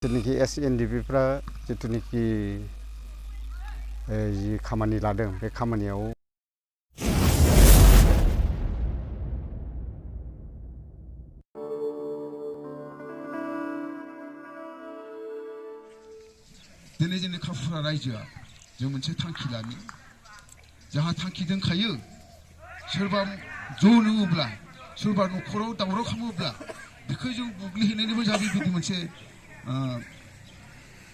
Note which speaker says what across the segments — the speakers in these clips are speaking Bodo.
Speaker 1: जितुनिखि SNDPफ्रा जितुनिखि जि खामानि लादों बे खामानियाव
Speaker 2: दिनै जोंनि खाफुरा रायजोआ जों मोनसे थांखि लानि जाहा थांखि दंखायो सोरबा जौ लोङोब्ला सोरबा न'खराव दावराव खालामोब्ला बेखौ जों बुग्लिहैनायनिबो जा बेबायदि मोनसे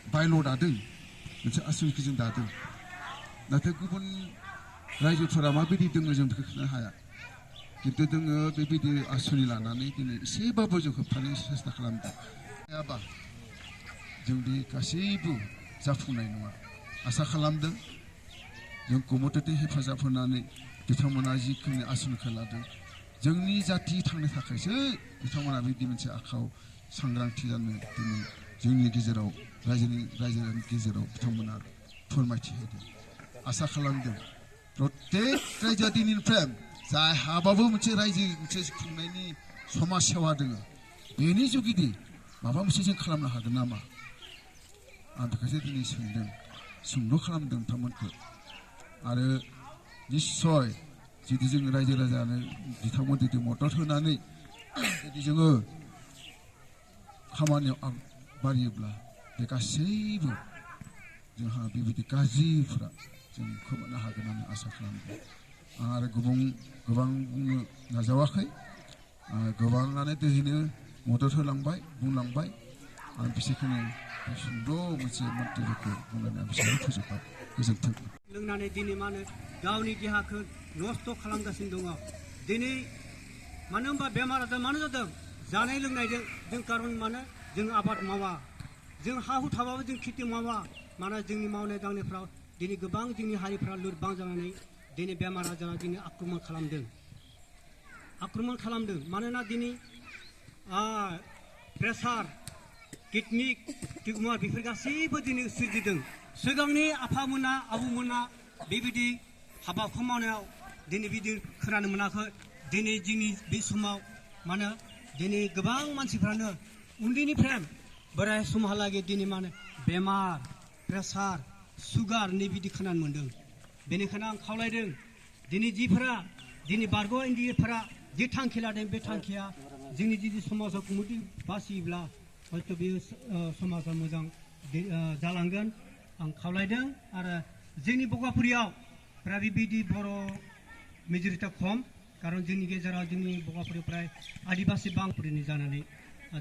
Speaker 2: बायल' दादों मोनसे आसनिखौ जों दादों नाथाय गुबुन रायजोफोरा माबायदि दङ जों बेखौ खोन्थानो हाया खिन्थु जोङो बेबायदि आसनि लानानै दिनै एसेबाबो जों होबथानो सेस्था खालामदों हायाबा जों बे गासैबो जाफुंनाय नङा आसा खालामदों जोंखौ मथथे हेफाजाब होनानै बिथांमोना जिखिनि आसनखौ लादों जोंनि जाथि थांनो थाखायसो बिथांमोना बिदि मोनसे आखायाव सांग्रांथि जानो दिनै जोंनि गेजेराव रायजोनि गेजेराव बिथांमोना फोरमायथि होदों आसा खालामदों प्रत्येक रायजोआ दिनैनिफ्राय जाय हाबाबो मोनसे रायजो मोनसे खुंनायनि समाज सेवा दङ बेनि जुगिदि माबा मोनसे जों खालामनो हागोन नामा आं बेखौसो दिनै सोंदों सोंलु खालामदों बिथांमोनखौ आरो निस्सय जुदि जों रायजो राजानो बिथांमोन जुदि मदद होनानै जुदि जोङो खामानियाव आगबारियोब्ला बे गासैबो जोंहा बेबायदि गाज्रिफोरा जों खोमोरनो हागोन होननानै आसा खालामदों आं आरो गोबां बुंनो नाजावाखै गोबाङानो दिनैनो मदद होलांबाय बुंलांबाय आं बिसोरखौनो सुंद' मोनसे मन्तब्यखौ बुंनानै आं बिसोरनो फोजोबबाय गोजोन्थों
Speaker 3: लोंनानै दिनै मा होनो गावनि देहाखौ नस्थ' खालामगासिनो दङ दिनै मानो होनबा बेमार आजार मानो जादों जानाय लोंनायजों जों कारन मानो जों आबाद मावा जों हा हु थाबाबो जों खेथि मावा मानो जोंनि मावनाय दांनायफ्राव दिनै गोबां जोंनि हारिफ्रा लोरबां जानानै दिनै बेमार आजारा दिनै आक्रमन खालामदों मानोना दिनै प्रेसार किडनि टिउमार बेफोर गासैबो दिनै सोरजिदों सिगांनि आफामोना आबौमोना बेबायदि हाबाखौ मावनायाव दिनै बिदि खोनानो मोनाखै दिनै जोंनि बे समाव मानो दिनै गोबां मानसिफ्रानो उन्दैनिफ्राय बोराय समहालागै दिनै मा होनो बेमार प्रेसार सुगार नै बिदि खोनानो मोन्दों बेनिखायनो आं खावलायदों दिनै जिफोरा दिनै बारग' इन्डियाफोरा जि थांखि लादों बे थांखिया जोंनि जुदि समाजाव कमिटि बासियोब्ला हयथ' बेयो समाजा मोजां जालांगोन आं खावलायदों आरो जोंनि बगाफुरियाव फ्राय बेबायदि बर' मेजरिटिया खम कारन जोंनि गेजेराव जोंनि बगाफुरि फ्राय आदिबासि बांफोरनि जानानै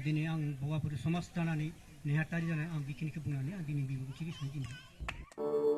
Speaker 3: दिनै आं बगाफुरि समाज जानानै नेहाथारि जानानै आं बेखिनिखौ बुंनानै आं दिनै बिबुंथिखौ सोंदों